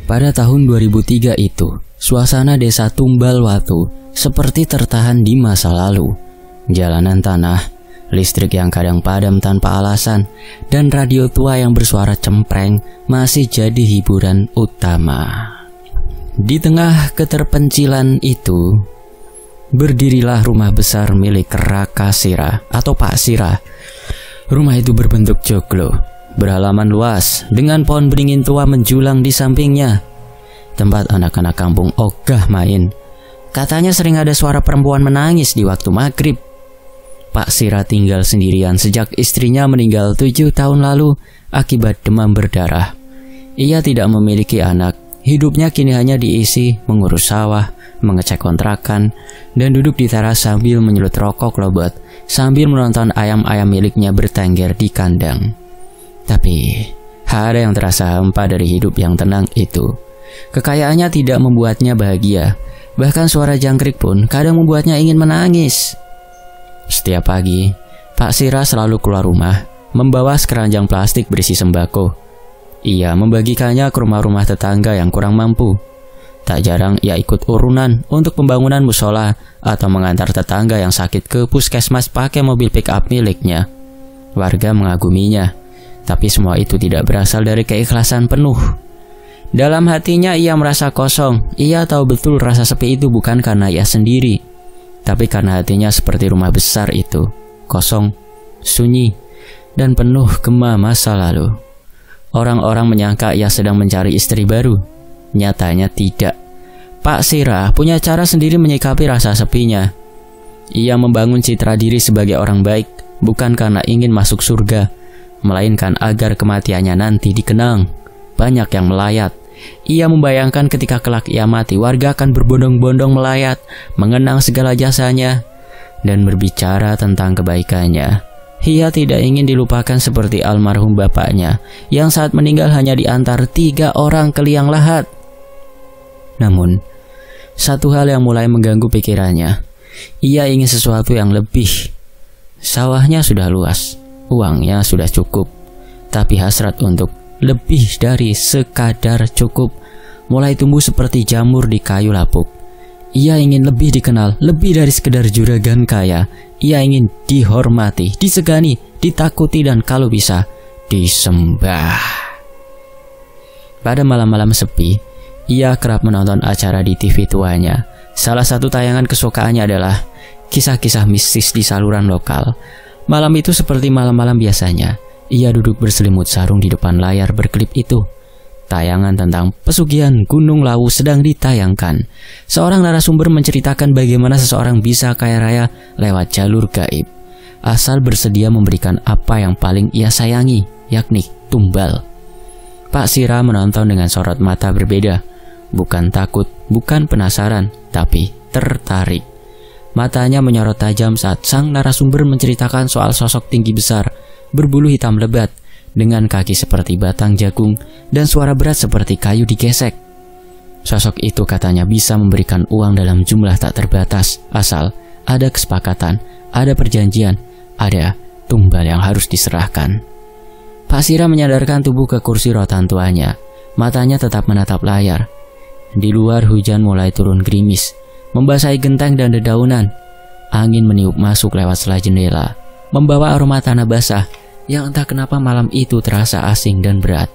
Pada tahun 2003 itu, suasana desa Tumbalwatu seperti tertahan di masa lalu. Jalanan tanah, listrik yang kadang padam tanpa alasan, dan radio tua yang bersuara cempreng masih jadi hiburan utama. Di tengah keterpencilan itu, berdirilah rumah besar milik Raka Sira atau Pak Sira. Rumah itu berbentuk joglo, berhalaman luas dengan pohon beringin tua menjulang di sampingnya. Tempat anak-anak kampung ogah main. Katanya sering ada suara perempuan menangis di waktu maghrib. Pak Sira tinggal sendirian sejak istrinya meninggal 7 tahun lalu akibat demam berdarah. Ia tidak memiliki anak. Hidupnya kini hanya diisi mengurus sawah, mengecek kontrakan, dan duduk di teras sambil menyulut rokok lobot sambil menonton ayam-ayam miliknya bertengger di kandang. Tapi, ada yang terasa hampa dari hidup yang tenang itu. Kekayaannya tidak membuatnya bahagia. Bahkan suara jangkrik pun kadang membuatnya ingin menangis. Setiap pagi, Pak Sira selalu keluar rumah, membawa sekeranjang plastik berisi sembako. Ia membagikannya ke rumah-rumah tetangga yang kurang mampu. Tak jarang ia ikut urunan untuk pembangunan musola atau mengantar tetangga yang sakit ke puskesmas pakai mobil pick-up miliknya. Warga mengaguminya, tapi semua itu tidak berasal dari keikhlasan penuh. Dalam hatinya ia merasa kosong. Ia tahu betul rasa sepi itu bukan karena ia sendiri, tapi karena hatinya seperti rumah besar itu, kosong, sunyi, dan penuh gema masa lalu. Orang-orang menyangka ia sedang mencari istri baru. Nyatanya tidak. Pak Sira punya cara sendiri menyikapi rasa sepinya. Ia membangun citra diri sebagai orang baik, bukan karena ingin masuk surga, melainkan agar kematiannya nanti dikenang. Banyak yang melayat. Ia membayangkan ketika kelak ia mati, warga akan berbondong-bondong melayat, mengenang segala jasanya, dan berbicara tentang kebaikannya. Ia tidak ingin dilupakan seperti almarhum bapaknya, yang saat meninggal hanya diantar 3 orang ke liang lahat. Namun, satu hal yang mulai mengganggu pikirannya. Ia ingin sesuatu yang lebih. Sawahnya sudah luas, uangnya sudah cukup, tapi hasrat untuk lebih dari sekadar cukup mulai tumbuh seperti jamur di kayu lapuk. Ia ingin lebih dikenal, lebih dari sekedar juragan kaya. Ia ingin dihormati, disegani, ditakuti, dan kalau bisa, disembah. Pada malam-malam sepi, ia kerap menonton acara di TV tuanya. Salah satu tayangan kesukaannya adalah kisah-kisah mistis di saluran lokal. Malam itu seperti malam-malam biasanya. Ia duduk berselimut sarung di depan layar berklip itu. Tayangan tentang pesugihan Gunung Lawu sedang ditayangkan. Seorang narasumber menceritakan bagaimana seseorang bisa kaya raya lewat jalur gaib, asal bersedia memberikan apa yang paling ia sayangi, yakni tumbal. Pak Sira menonton dengan sorot mata berbeda. Bukan takut, bukan penasaran, tapi tertarik. Matanya menyorot tajam saat sang narasumber menceritakan soal sosok tinggi besar, berbulu hitam lebat, dengan kaki seperti batang jagung dan suara berat seperti kayu digesek. Sosok itu katanya bisa memberikan uang dalam jumlah tak terbatas, asal ada kesepakatan, ada perjanjian, ada tumbal yang harus diserahkan. Pak Sira menyadarkan tubuh ke kursi rotan tuanya. Matanya tetap menatap layar. Di luar hujan mulai turun gerimis, membasahi genteng dan dedaunan. Angin meniup masuk lewat sela jendela, membawa aroma tanah basah yang entah kenapa malam itu terasa asing dan berat.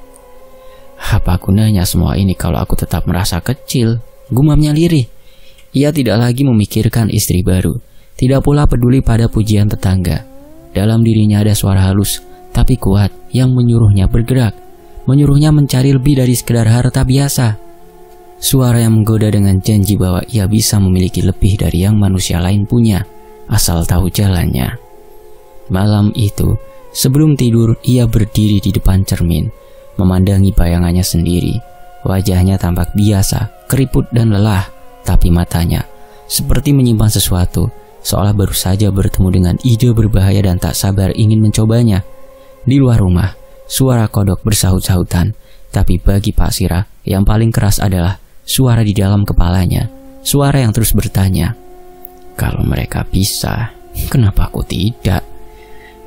Apa gunanya semua ini kalau aku tetap merasa kecil? Gumamnya lirih. Ia tidak lagi memikirkan istri baru, tidak pula peduli pada pujian tetangga. Dalam dirinya ada suara halus tapi kuat yang menyuruhnya bergerak, menyuruhnya mencari lebih dari sekedar harta biasa. Suara yang menggoda dengan janji bahwa ia bisa memiliki lebih dari yang manusia lain punya, asal tahu jalannya. Malam itu, sebelum tidur, ia berdiri di depan cermin, memandangi bayangannya sendiri. Wajahnya tampak biasa, keriput dan lelah, tapi matanya seperti menyimpan sesuatu, seolah baru saja bertemu dengan ide berbahaya dan tak sabar ingin mencobanya. Di luar rumah, suara kodok bersahut-sahutan, tapi bagi Pak Sira, yang paling keras adalah suara di dalam kepalanya, suara yang terus bertanya, kalau mereka bisa, kenapa aku tidak?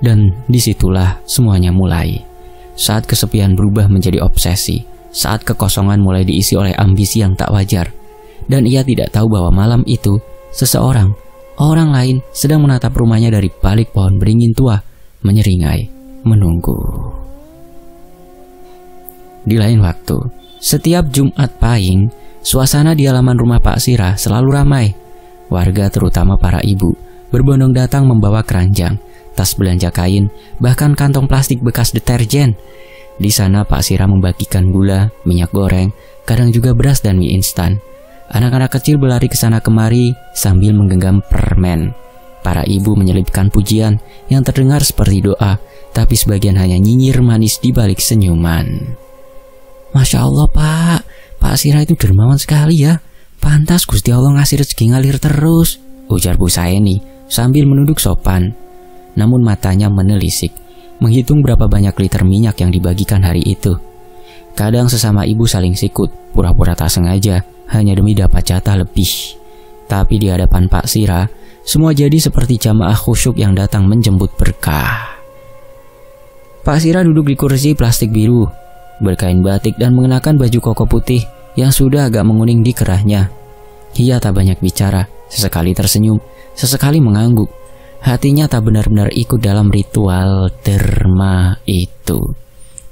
Dan disitulah semuanya mulai. Saat kesepian berubah menjadi obsesi, saat kekosongan mulai diisi oleh ambisi yang tak wajar. Dan ia tidak tahu bahwa malam itu orang lain sedang menatap rumahnya dari balik pohon beringin tua, menyeringai, menunggu. Di lain waktu, setiap Jumat Pahing, suasana di halaman rumah Pak Sirah selalu ramai. Warga, terutama para ibu, berbondong datang membawa keranjang, tas belanja kain, bahkan kantong plastik bekas deterjen. Di sana Pak Sirah membagikan gula, minyak goreng, kadang juga beras dan mie instan. Anak-anak kecil berlari ke sana kemari sambil menggenggam permen. Para ibu menyelipkan pujian yang terdengar seperti doa, tapi sebagian hanya nyinyir manis di balik senyuman. Masya Allah Pak Sirah itu dermawan sekali ya. Pantas Gusti Allah ngasih rezeki ngalir terus, ujar Bu Saeni sambil menunduk sopan. Namun matanya menelisik, menghitung berapa banyak liter minyak yang dibagikan hari itu. Kadang sesama ibu saling sikut, pura-pura tak sengaja, hanya demi dapat jatah lebih. Tapi di hadapan Pak Sirah, semua jadi seperti jamaah khusyuk yang datang menjemput berkah. Pak Sirah duduk di kursi plastik biru, berkain batik dan mengenakan baju koko putih yang sudah agak menguning di kerahnya. Ia tak banyak bicara, sesekali tersenyum, sesekali mengangguk. Hatinya tak benar-benar ikut dalam ritual derma itu.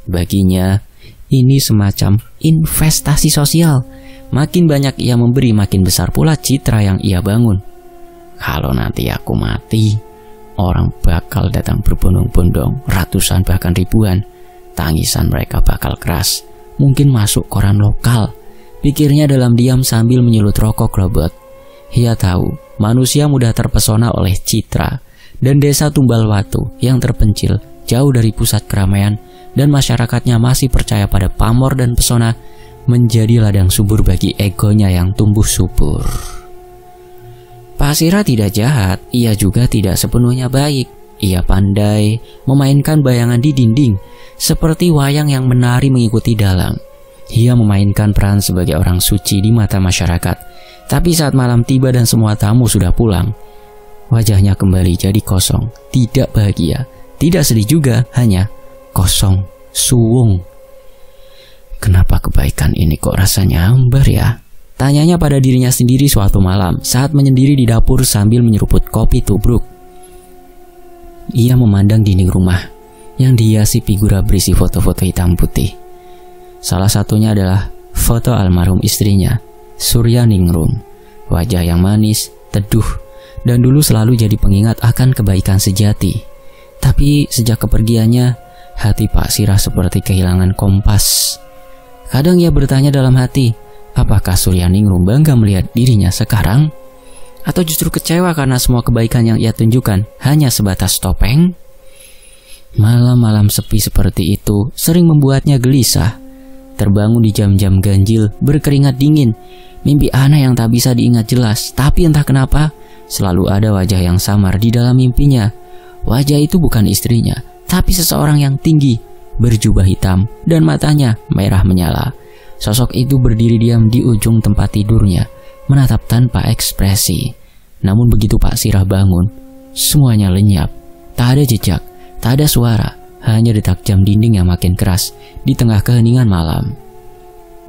Baginya, ini semacam investasi sosial. Makin banyak ia memberi, makin besar pula citra yang ia bangun. Kalau nanti aku mati, orang bakal datang berbondong-bondong, ratusan bahkan ribuan. Tangisan mereka bakal keras, mungkin masuk koran lokal. Pikirnya dalam diam sambil menyulut rokok robot. Ia tahu manusia mudah terpesona oleh citra, dan desa Tumbalwatu yang terpencil jauh dari pusat keramaian dan masyarakatnya masih percaya pada pamor dan pesona menjadi ladang subur bagi egonya yang tumbuh subur. Pak Sirah tidak jahat, ia juga tidak sepenuhnya baik. Ia pandai memainkan bayangan di dinding, seperti wayang yang menari mengikuti dalang. Ia memainkan peran sebagai orang suci di mata masyarakat. Tapi saat malam tiba dan semua tamu sudah pulang, wajahnya kembali jadi kosong, tidak bahagia, tidak sedih juga, hanya kosong, suwung. Kenapa kebaikan ini kok rasanya hambar ya? Tanyanya pada dirinya sendiri suatu malam saat menyendiri di dapur sambil menyeruput kopi tubruk. Ia memandang dinding rumah yang dihiasi figura berisi foto-foto hitam putih. Salah satunya adalah foto almarhum istrinya, Suryaningrum. Wajah yang manis, teduh, dan dulu selalu jadi pengingat akan kebaikan sejati. Tapi sejak kepergiannya, hati Pak Sirah seperti kehilangan kompas. Kadang ia bertanya dalam hati, apakah Suryaningrum bangga melihat dirinya sekarang? Atau justru kecewa karena semua kebaikan yang ia tunjukkan hanya sebatas topeng? Malam-malam sepi seperti itu sering membuatnya gelisah. Terbangun di jam-jam ganjil, berkeringat dingin, mimpi aneh yang tak bisa diingat jelas. Tapi entah kenapa, selalu ada wajah yang samar di dalam mimpinya. Wajah itu bukan istrinya, tapi seseorang yang tinggi, berjubah hitam, dan matanya merah menyala. Sosok itu berdiri diam di ujung tempat tidurnya, menatap tanpa ekspresi. Namun begitu Pak Sirah bangun, semuanya lenyap. Tak ada jejak, tak ada suara, hanya detak jam dinding yang makin keras di tengah keheningan malam.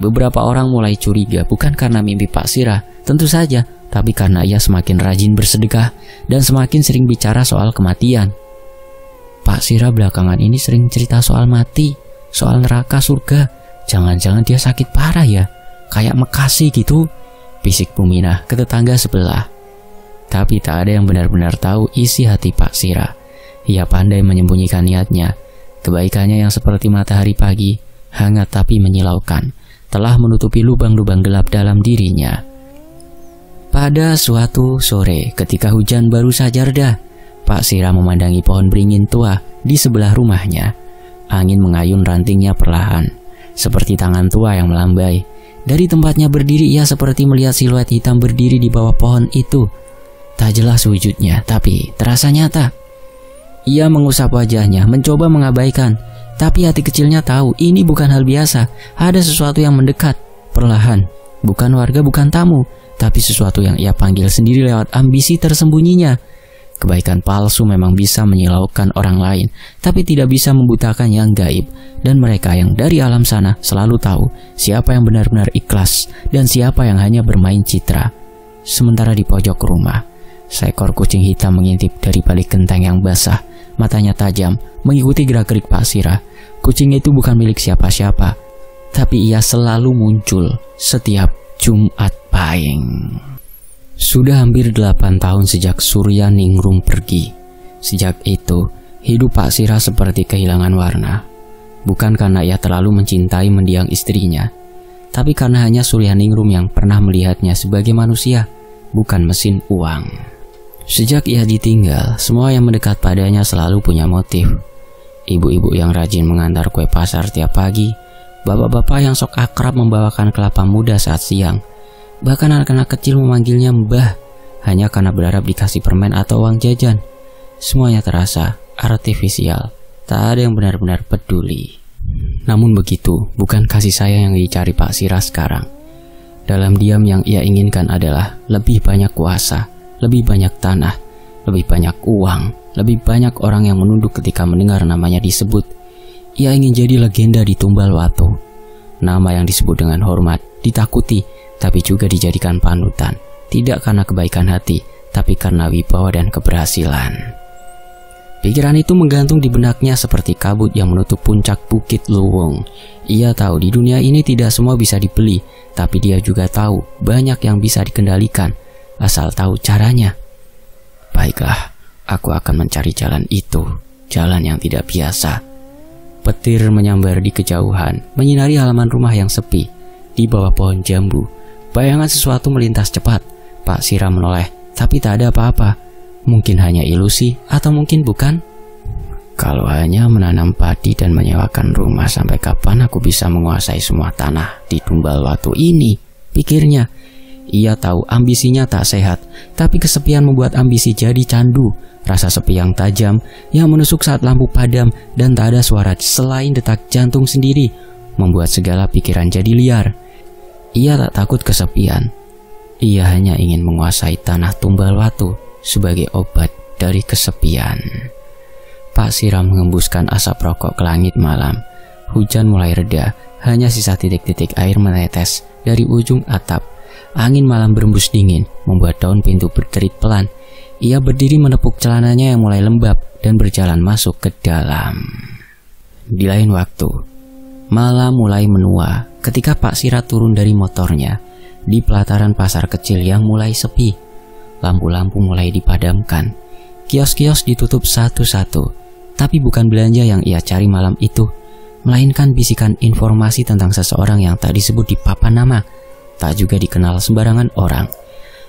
Beberapa orang mulai curiga, bukan karena mimpi Pak Sirah, tentu saja, tapi karena ia semakin rajin bersedekah dan semakin sering bicara soal kematian. Pak Sirah belakangan ini sering cerita soal mati, soal neraka surga. Jangan-jangan dia sakit parah ya, kayak Mekasi gitu, bisik Buminah ke tetangga sebelah. Tapi tak ada yang benar-benar tahu isi hati Pak Sirah. Ia pandai menyembunyikan niatnya. Kebaikannya yang seperti matahari pagi, hangat tapi menyilaukan, telah menutupi lubang-lubang gelap dalam dirinya. Pada suatu sore ketika hujan baru saja reda, Pak Sirah memandangi pohon beringin tua di sebelah rumahnya. Angin mengayun rantingnya perlahan, seperti tangan tua yang melambai. Dari tempatnya berdiri ia seperti melihat siluet hitam berdiri di bawah pohon itu. Tak jelas wujudnya, tapi terasa nyata. Ia mengusap wajahnya, mencoba mengabaikan, tapi hati kecilnya tahu ini bukan hal biasa. Ada sesuatu yang mendekat, perlahan. Bukan warga, bukan tamu, tapi sesuatu yang ia panggil sendiri lewat ambisi tersembunyinya. Kebaikan palsu memang bisa menyilaukan orang lain, tapi tidak bisa membutakan yang gaib. Dan mereka yang dari alam sana selalu tahu siapa yang benar-benar ikhlas dan siapa yang hanya bermain citra. Sementara di pojok rumah, seekor kucing hitam mengintip dari balik genteng yang basah. Matanya tajam, mengikuti gerak-gerik Pak Sirah. Kucing itu bukan milik siapa-siapa, tapi ia selalu muncul setiap Jumat Pahing. Sudah hampir 8 tahun sejak Surya Ningrum pergi. Sejak itu, hidup Pak Sirah seperti kehilangan warna. Bukan karena ia terlalu mencintai mendiang istrinya, tapi karena hanya Surya Ningrum yang pernah melihatnya sebagai manusia, bukan mesin uang. Sejak ia ditinggal, semua yang mendekat padanya selalu punya motif. Ibu-ibu yang rajin mengantar kue pasar tiap pagi, bapak-bapak yang sok akrab membawakan kelapa muda saat siang, bahkan anak-anak kecil memanggilnya Mbah hanya karena berharap dikasih permen atau uang jajan. Semuanya terasa artifisial, tak ada yang benar-benar peduli. Namun begitu, bukan kasih sayang yang dicari Pak Sirah sekarang. Dalam diam yang ia inginkan adalah lebih banyak kuasa, lebih banyak tanah, lebih banyak uang, lebih banyak orang yang menunduk ketika mendengar namanya disebut. Ia ingin jadi legenda di Tumbal Watu. Nama yang disebut dengan hormat, ditakuti, tapi juga dijadikan panutan. Tidak karena kebaikan hati, tapi karena wibawa dan keberhasilan. Pikiran itu menggantung di benaknya seperti kabut yang menutup puncak Bukit Luwung. Ia tahu di dunia ini tidak semua bisa dibeli, tapi dia juga tahu banyak yang bisa dikendalikan, asal tahu caranya. Baiklah, aku akan mencari jalan itu, jalan yang tidak biasa. Petir menyambar di kejauhan, menyinari halaman rumah yang sepi. Di bawah pohon jambu, bayangan sesuatu melintas cepat. Pak Sirah menoleh, tapi tak ada apa-apa. Mungkin hanya ilusi, atau mungkin bukan. Kalau hanya menanam padi dan menyewakan rumah, sampai kapan aku bisa menguasai semua tanah di Tumbal Watu ini? Pikirnya. Ia tahu ambisinya tak sehat, tapi kesepian membuat ambisi jadi candu. Rasa sepi yang tajam, yang menusuk saat lampu padam dan tak ada suara selain detak jantung sendiri, membuat segala pikiran jadi liar. Ia tak takut kesepian. Ia hanya ingin menguasai tanah Tumbal Watu sebagai obat dari kesepian. Pak Sirah mengembuskan asap rokok ke langit malam. Hujan mulai reda, hanya sisa titik-titik air menetes dari ujung atap. Angin malam berembus dingin, membuat daun pintu berderit pelan. Ia berdiri menepuk celananya yang mulai lembab dan berjalan masuk ke dalam. Di lain waktu, malam mulai menua ketika Pak Sirah turun dari motornya di pelataran pasar kecil yang mulai sepi. Lampu-lampu mulai dipadamkan. Kios-kios ditutup satu-satu. Tapi bukan belanja yang ia cari malam itu, melainkan bisikan informasi tentang seseorang yang tak disebut di papan nama, tak juga dikenal sembarangan orang.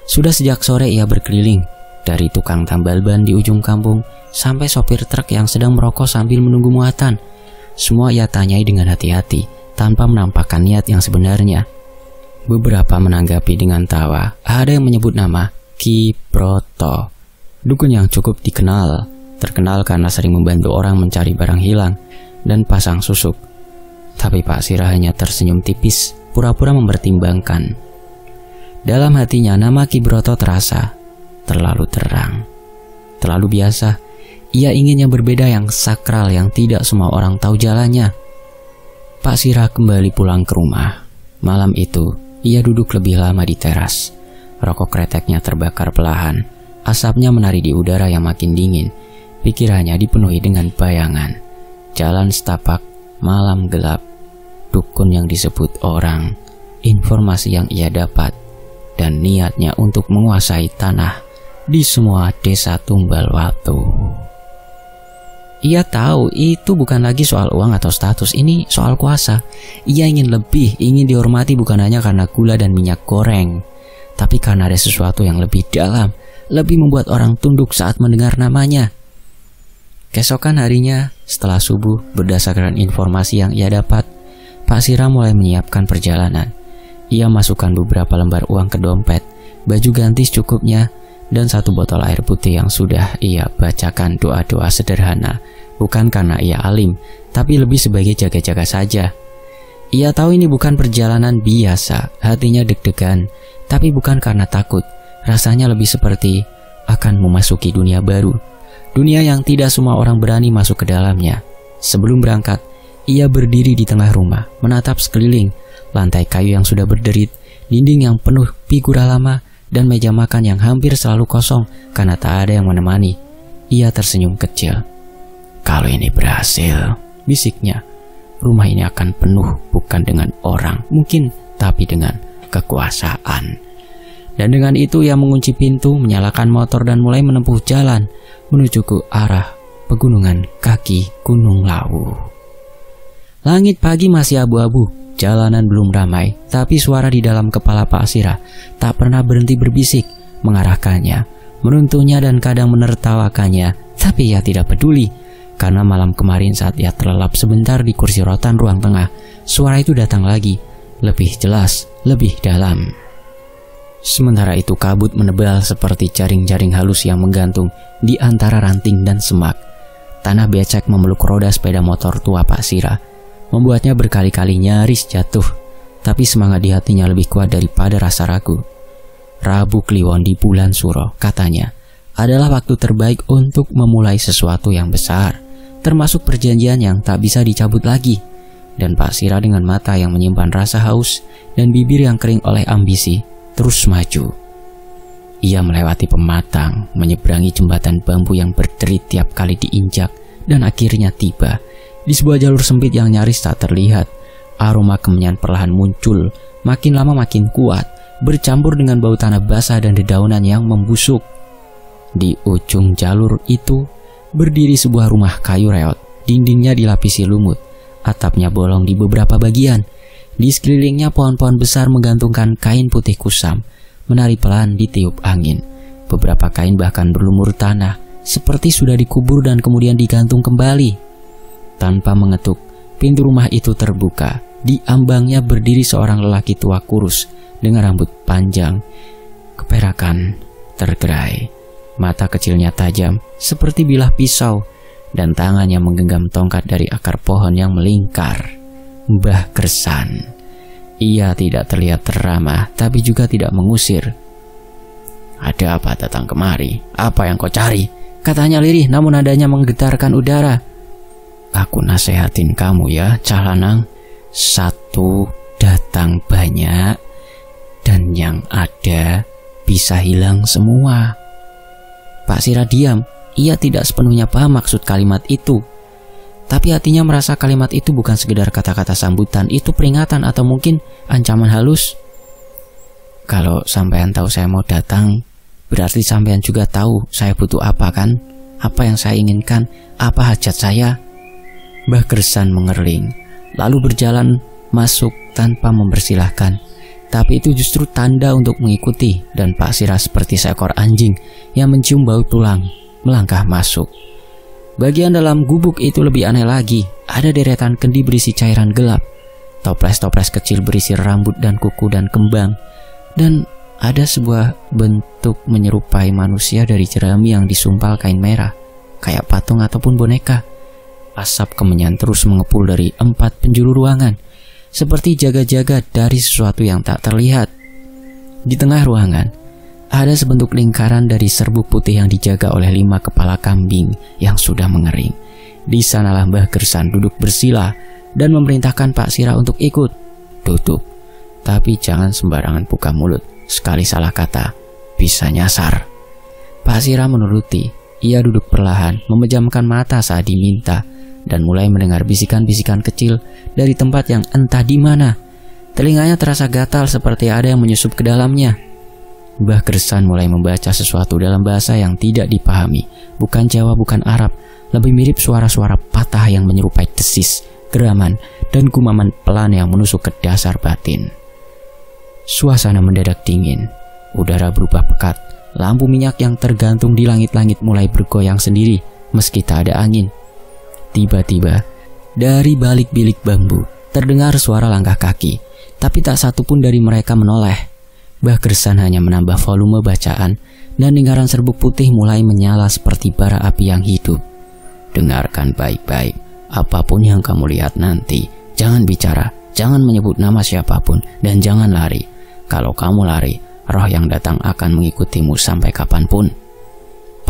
Sudah sejak sore ia berkeliling, dari tukang tambal ban di ujung kampung sampai sopir truk yang sedang merokok sambil menunggu muatan. Semua ia tanyai dengan hati-hati, tanpa menampakkan niat yang sebenarnya. Beberapa menanggapi dengan tawa. Ada yang menyebut nama Ki Broto, dukun yang cukup dikenal, terkenal karena sering membantu orang mencari barang hilang dan pasang susuk. Tapi Pak Sirah hanya tersenyum tipis, pura-pura mempertimbangkan. Dalam hatinya nama Ki Broto terasa terlalu terang, terlalu biasa. Ia ingin yang berbeda, yang sakral, yang tidak semua orang tahu jalannya. Pak Sirah kembali pulang ke rumah. Malam itu ia duduk lebih lama di teras. Rokok kreteknya terbakar perlahan. Asapnya menari di udara yang makin dingin. Pikirannya dipenuhi dengan bayangan. Jalan setapak, malam gelap, dukun yang disebut orang, informasi yang ia dapat, dan niatnya untuk menguasai tanah di semua desa Tumbal Watu. Ia tahu itu bukan lagi soal uang atau status, ini soal kuasa. Ia ingin lebih, ingin dihormati bukan hanya karena gula dan minyak goreng, tapi karena ada sesuatu yang lebih dalam, lebih membuat orang tunduk saat mendengar namanya. Keesokan harinya, setelah subuh, berdasarkan informasi yang ia dapat, Pak Sirah mulai menyiapkan perjalanan. Ia masukkan beberapa lembar uang ke dompet, baju ganti secukupnya, dan satu botol air putih yang sudah ia bacakan doa-doa sederhana, bukan karena ia alim, tapi lebih sebagai jaga-jaga saja. Ia tahu ini bukan perjalanan biasa, hatinya deg-degan, tapi bukan karena takut. Rasanya lebih seperti, akan memasuki dunia baru. Dunia yang tidak semua orang berani masuk ke dalamnya. Sebelum berangkat, ia berdiri di tengah rumah, menatap sekeliling, lantai kayu yang sudah berderit, dinding yang penuh figura lama, dan meja makan yang hampir selalu kosong karena tak ada yang menemani. Ia tersenyum kecil. "Kalau ini berhasil," bisiknya, "rumah ini akan penuh bukan dengan orang mungkin, tapi dengan kekuasaan." Dan dengan itu ia mengunci pintu, menyalakan motor dan mulai menempuh jalan menuju ke arah pegunungan kaki Gunung Lawu. Langit pagi masih abu-abu. Jalanan belum ramai, tapi suara di dalam kepala Pak Sirah tak pernah berhenti berbisik, mengarahkannya, menuntunnya dan kadang menertawakannya. Tapi ia tidak peduli, karena malam kemarin saat ia terlelap sebentar di kursi rotan ruang tengah, suara itu datang lagi, lebih jelas, lebih dalam. Sementara itu kabut menebal seperti jaring-jaring halus yang menggantung di antara ranting dan semak. Tanah becek memeluk roda sepeda motor tua Pak Sirah, membuatnya berkali-kali nyaris jatuh, tapi semangat di hatinya lebih kuat daripada rasa ragu. Rabu Kliwon di bulan Suro, katanya, adalah waktu terbaik untuk memulai sesuatu yang besar, termasuk perjanjian yang tak bisa dicabut lagi. Dan Pak Sirah dengan mata yang menyimpan rasa haus dan bibir yang kering oleh ambisi, terus maju. Ia melewati pematang, menyeberangi jembatan bambu yang berderit tiap kali diinjak, dan akhirnya tiba di sebuah jalur sempit yang nyaris tak terlihat. Aroma kemenyan perlahan muncul, makin lama makin kuat, bercampur dengan bau tanah basah dan dedaunan yang membusuk. Di ujung jalur itu berdiri sebuah rumah kayu reot, dindingnya dilapisi lumut, atapnya bolong di beberapa bagian. Di sekelilingnya pohon-pohon besar menggantungkan kain putih kusam, menari pelan ditiup angin. Beberapa kain bahkan berlumur tanah, seperti sudah dikubur dan kemudian digantung kembali. Tanpa mengetuk, pintu rumah itu terbuka. Di ambangnya berdiri seorang lelaki tua kurus dengan rambut panjang, keperakan, tergerai. Mata kecilnya tajam seperti bilah pisau, dan tangannya menggenggam tongkat dari akar pohon yang melingkar. Mbah Kersan. Ia tidak terlihat ramah, tapi juga tidak mengusir. "Ada apa datang kemari? Apa yang kau cari?" katanya lirih, namun nadanya menggetarkan udara. "Aku nasehatin kamu ya, Cah Lanang. Satu, datang banyak, dan yang ada bisa hilang semua." Pak Sirah diam. Ia tidak sepenuhnya paham maksud kalimat itu, tapi hatinya merasa kalimat itu bukan sekedar kata-kata sambutan, itu peringatan atau mungkin ancaman halus. "Kalau sampean tahu saya mau datang, berarti sampean juga tahu saya butuh apa kan? Apa yang saya inginkan? Apa hajat saya?" Mbah Kersan mengerling, lalu berjalan masuk tanpa mempersilahkan. Tapi itu justru tanda untuk mengikuti, dan Pak Sirah seperti seekor anjing yang mencium bau tulang, melangkah masuk. Bagian dalam gubuk itu lebih aneh lagi. Ada deretan kendi berisi cairan gelap, toples-toples kecil berisi rambut dan kuku dan kembang, dan ada sebuah bentuk menyerupai manusia dari jerami yang disumpal kain merah, kayak patung ataupun boneka. Asap kemenyan terus mengepul dari 4 penjuru ruangan, seperti jaga-jaga dari sesuatu yang tak terlihat. Di tengah ruangan, ada sebentuk lingkaran dari serbuk putih yang dijaga oleh 5 kepala kambing yang sudah mengering. Di sanalah Mbah Kersan duduk bersila dan memerintahkan Pak Sirah untuk ikut. "Duduk, tapi jangan sembarangan buka mulut. Sekali salah kata, bisa nyasar." Pak Sirah menuruti. Ia duduk perlahan, memejamkan mata saat diminta, dan mulai mendengar bisikan-bisikan kecil dari tempat yang entah di mana. Telinganya terasa gatal seperti ada yang menyusup ke dalamnya. Mbah Kersan mulai membaca sesuatu dalam bahasa yang tidak dipahami. Bukan Jawa, bukan Arab. Lebih mirip suara-suara patah yang menyerupai desis, geraman, dan gumaman pelan yang menusuk ke dasar batin. Suasana mendadak dingin. Udara berubah pekat. Lampu minyak yang tergantung di langit-langit mulai bergoyang sendiri meski tak ada angin. Tiba-tiba, dari balik bilik bambu, terdengar suara langkah kaki, tapi tak satu pun dari mereka menoleh. Mbah Kersan hanya menambah volume bacaan, dan lingkaran serbuk putih mulai menyala seperti bara api yang hidup. "Dengarkan baik-baik, apapun yang kamu lihat nanti, jangan bicara, jangan menyebut nama siapapun, dan jangan lari. Kalau kamu lari, roh yang datang akan mengikutimu sampai kapanpun."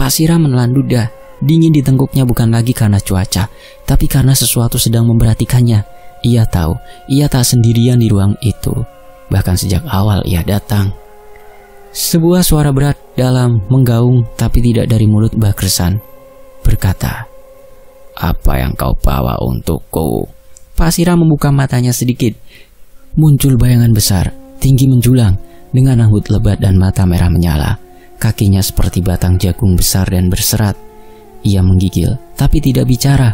Pak Sira menelan ludah. Dingin di tengkuknya bukan lagi karena cuaca, tapi karena sesuatu sedang memperhatikannya. Ia tahu, ia tak sendirian di ruang itu. Bahkan sejak awal ia datang. Sebuah suara berat dalam menggaung, tapi tidak dari mulut Mbah Kersan. Berkata, "Apa yang kau bawa untukku?" Pak Sira membuka matanya sedikit. Muncul bayangan besar, tinggi menjulang, dengan rambut lebat dan mata merah menyala. Kakinya seperti batang jagung besar dan berserat. Ia menggigil, tapi tidak bicara.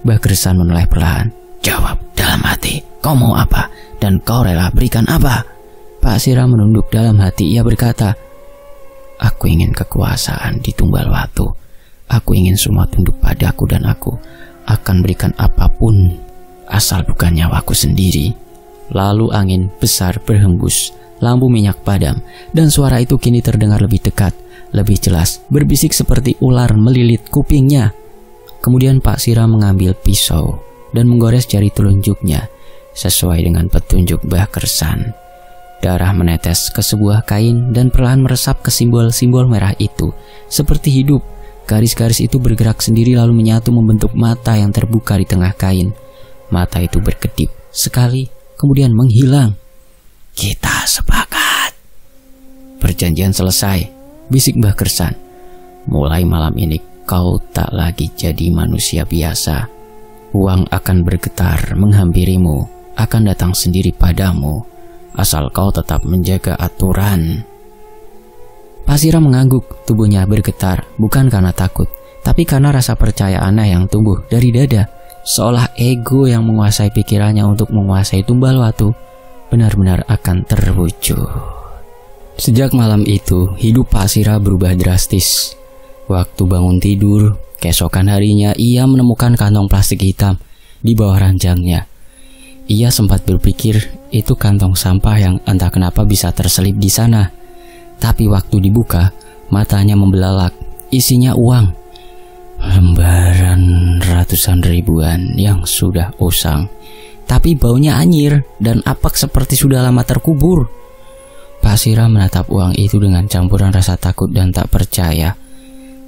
Mbah Kersan menoleh perlahan. "Jawab dalam hati, kau mau apa? Dan kau rela berikan apa?" Pak Sira menunduk dalam hati. Ia berkata, "Aku ingin kekuasaan di Tumbal Watu. Aku ingin semua tunduk padaku dan aku akan berikan apapun, asal bukan nyawaku sendiri." Lalu angin besar berhembus, lampu minyak padam, dan suara itu kini terdengar lebih dekat, lebih jelas, berbisik seperti ular melilit kupingnya. Kemudian Pak Sira mengambil pisau dan menggores jari telunjuknya sesuai dengan petunjuk Mbah Kersan. Darah menetes ke sebuah kain dan perlahan meresap ke simbol-simbol merah itu, seperti hidup. Garis-garis itu bergerak sendiri lalu menyatu membentuk mata yang terbuka di tengah kain. Mata itu berkedip sekali, kemudian menghilang. "Kita sepakat." "Perjanjian selesai," bisik Mbah Kersan. "Mulai malam ini kau tak lagi jadi manusia biasa. Uang akan bergetar menghampirimu, akan datang sendiri padamu, asal kau tetap menjaga aturan." Pak Sira mengangguk, tubuhnya bergetar, bukan karena takut, tapi karena rasa percaya aneh yang tumbuh dari dada. Seolah ego yang menguasai pikirannya untuk menguasai Tumbal Watu benar-benar akan terwujud. Sejak malam itu, hidup Pak Sira berubah drastis. Waktu bangun tidur, keesokan harinya ia menemukan kantong plastik hitam di bawah ranjangnya. Ia sempat berpikir itu kantong sampah yang entah kenapa bisa terselip di sana. Tapi waktu dibuka, matanya membelalak. Isinya uang. Lembaran ratusan ribuan yang sudah usang, tapi baunya anyir dan apak seperti sudah lama terkubur. Pak Sira menatap uang itu dengan campuran rasa takut dan tak percaya.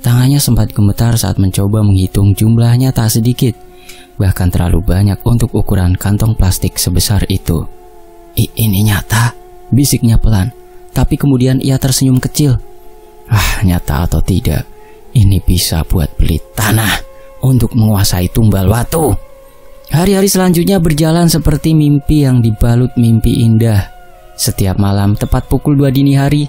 Tangannya sempat gemetar saat mencoba menghitung jumlahnya tak sedikit, bahkan terlalu banyak untuk ukuran kantong plastik sebesar itu. "Ini nyata," bisiknya pelan, tapi kemudian ia tersenyum kecil. Nyata atau tidak, ini bisa buat beli tanah untuk menguasai Tumbal Watu. Hari-hari selanjutnya berjalan seperti mimpi yang dibalut mimpi indah. Setiap malam tepat pukul 2 dini hari,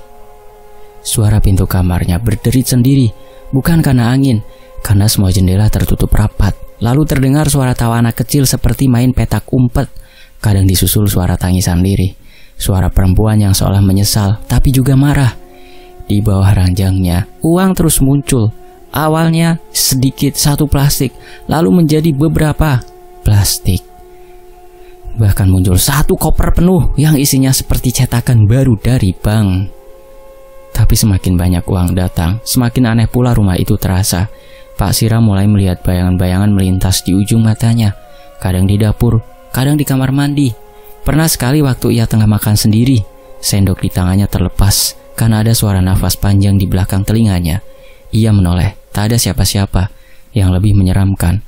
suara pintu kamarnya berderit sendiri, bukan karena angin, karena semua jendela tertutup rapat. Lalu terdengar suara tawa anak kecil seperti main petak umpet, kadang disusul suara tangisan lirih, suara perempuan yang seolah menyesal tapi juga marah. Di bawah ranjangnya, uang terus muncul. Awalnya sedikit, satu plastik, lalu menjadi beberapa plastik. Bahkan muncul satu koper penuh yang isinya seperti cetakan baru dari bank. Tapi semakin banyak uang datang, semakin aneh pula rumah itu terasa. Pak Sira mulai melihat bayangan-bayangan melintas di ujung matanya. Kadang di dapur, kadang di kamar mandi. Pernah sekali waktu ia tengah makan sendiri, sendok di tangannya terlepas karena ada suara nafas panjang di belakang telinganya. Ia menoleh, tak ada siapa-siapa. Yang lebih menyeramkan,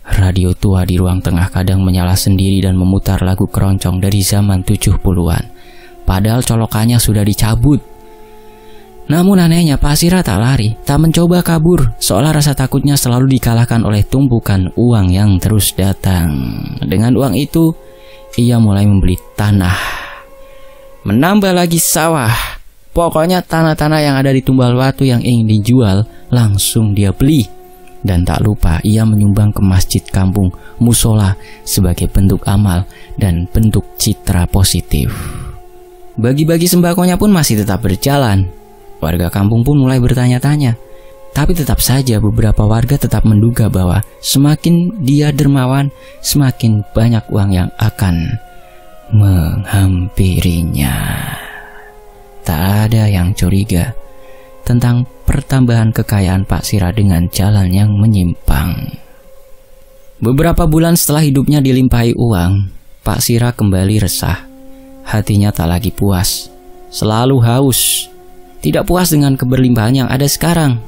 radio tua di ruang tengah kadang menyala sendiri dan memutar lagu keroncong dari zaman 70-an. Padahal colokannya sudah dicabut. Namun anehnya Pak Sira tak lari, tak mencoba kabur, seolah rasa takutnya selalu dikalahkan oleh tumpukan uang yang terus datang. Dengan uang itu, ia mulai membeli tanah, menambah lagi sawah. Pokoknya tanah-tanah yang ada di Tumbal Watu yang ingin dijual langsung dia beli. Dan tak lupa ia menyumbang ke masjid kampung, musola, sebagai bentuk amal dan bentuk citra positif. Bagi-bagi sembakonya pun masih tetap berjalan. Warga kampung pun mulai bertanya-tanya. Tapi tetap saja beberapa warga tetap menduga bahwa semakin dia dermawan, semakin banyak uang yang akan menghampirinya. Tak ada yang curiga tentang pertambahan kekayaan Pak Sira dengan jalan yang menyimpang. Beberapa bulan setelah hidupnya dilimpahi uang, Pak Sira kembali resah. Hatinya tak lagi puas, selalu haus. Tidak puas dengan keberlimpahan yang ada sekarang.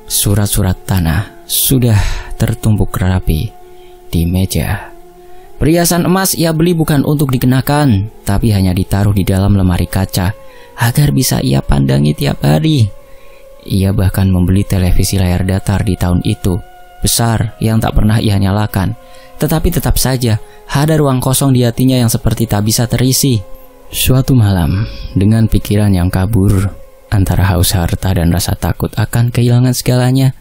Surat-surat tanah sudah tertumpuk rapi di meja. Perhiasan emas ia beli bukan untuk dikenakan, tapi hanya ditaruh di dalam lemari kaca agar bisa ia pandangi tiap hari. Ia bahkan membeli televisi layar datar di tahun itu, besar yang tak pernah ia nyalakan. Tetapi tetap saja ada ruang kosong di hatinya yang seperti tak bisa terisi. Suatu malam, dengan pikiran yang kabur antara haus harta dan rasa takut akan kehilangan segalanya,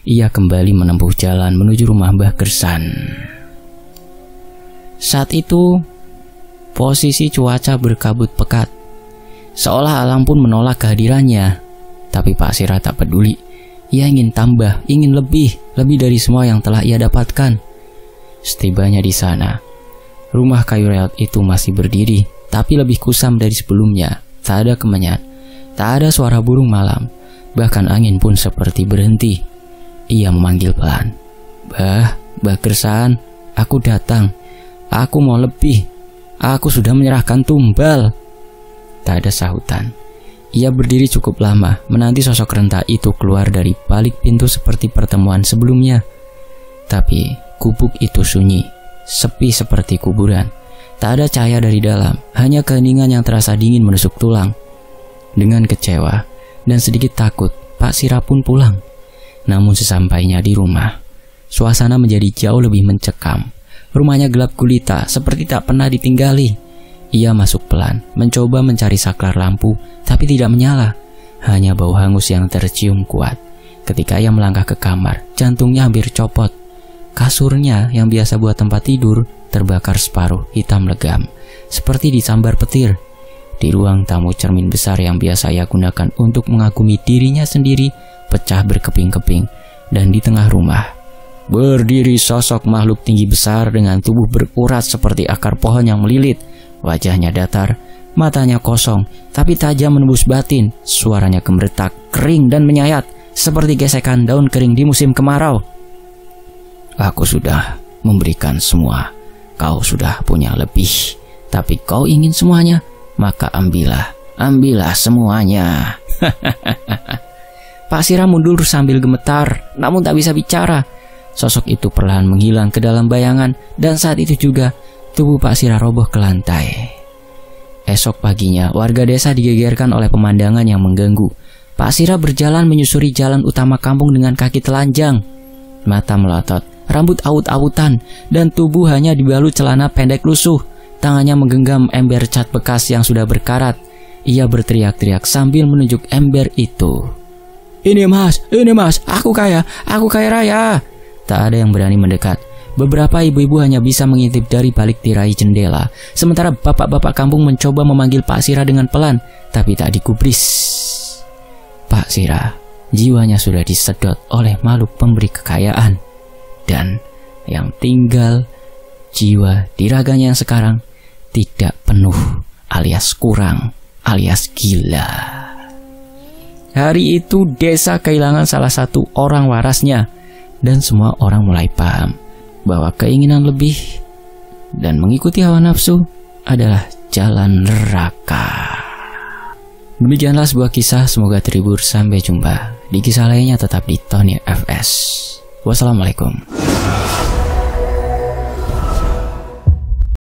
ia kembali menempuh jalan menuju rumah Mbah Gersan. Saat itu, posisi cuaca berkabut pekat, seolah alam pun menolak kehadirannya. Tapi Pak Sirah tak peduli. Ia ingin tambah, ingin lebih dari semua yang telah ia dapatkan. Setibanya di sana, rumah kayu reot itu masih berdiri, tapi lebih kusam dari sebelumnya. Tak ada kemenyan, tak ada suara burung malam, bahkan angin pun seperti berhenti. Ia memanggil pelan, Mbah Gersan, aku datang. Aku mau lebih. Aku sudah menyerahkan tumbal. Tak ada sahutan. Ia berdiri cukup lama, menanti sosok renta itu keluar dari balik pintu seperti pertemuan sebelumnya. Tapi gubuk itu sunyi, sepi seperti kuburan. Tak ada cahaya dari dalam, hanya keheningan yang terasa dingin menusuk tulang. Dengan kecewa dan sedikit takut, Pak Sirah pun pulang. Namun sesampainya di rumah, suasana menjadi jauh lebih mencekam. Rumahnya gelap gulita, seperti tak pernah ditinggali. Ia masuk pelan, mencoba mencari saklar lampu, tapi tidak menyala. Hanya bau hangus yang tercium kuat. Ketika ia melangkah ke kamar, jantungnya hampir copot. Kasurnya yang biasa buat tempat tidur terbakar separuh, hitam legam, seperti disambar petir. Di ruang tamu, cermin besar yang biasa ia gunakan untuk mengagumi dirinya sendiri pecah berkeping-keping. Dan di tengah rumah berdiri sosok makhluk tinggi besar dengan tubuh berurat seperti akar pohon yang melilit. Wajahnya datar, matanya kosong, tapi tajam menembus batin. Suaranya gemeretak, kering dan menyayat, seperti gesekan daun kering di musim kemarau. Aku sudah memberikan semua, kau sudah punya lebih. Tapi kau ingin semuanya, maka ambillah semuanya. Pak Sirah mundur sambil gemetar, namun tak bisa bicara. Sosok itu perlahan menghilang ke dalam bayangan, dan saat itu juga tubuh Pak Sirah roboh ke lantai. Esok paginya, warga desa digegerkan oleh pemandangan yang mengganggu. Pak Sirah berjalan menyusuri jalan utama kampung dengan kaki telanjang. Mata melotot, rambut awut-awutan, dan tubuh hanya dibalut celana pendek lusuh. Tangannya menggenggam ember cat bekas yang sudah berkarat. Ia berteriak-teriak sambil menunjuk ember itu. Ini mas, aku kaya raya. Tak ada yang berani mendekat. Beberapa ibu-ibu hanya bisa mengintip dari balik tirai jendela. Sementara bapak-bapak kampung mencoba memanggil Pak Sirah dengan pelan, tapi tak digubris. Pak Sirah, jiwanya sudah disedot oleh makhluk pemberi kekayaan. Dan yang tinggal jiwa di raganya yang sekarang tidak penuh, alias kurang, alias gila. Hari itu desa kehilangan salah satu orang warasnya. Dan semua orang mulai paham bahwa keinginan lebih dan mengikuti hawa nafsu adalah jalan neraka. Demikianlah sebuah kisah, semoga terhibur. Sampai jumpa di kisah lainnya, tetap di Tony FS. Wassalamualaikum.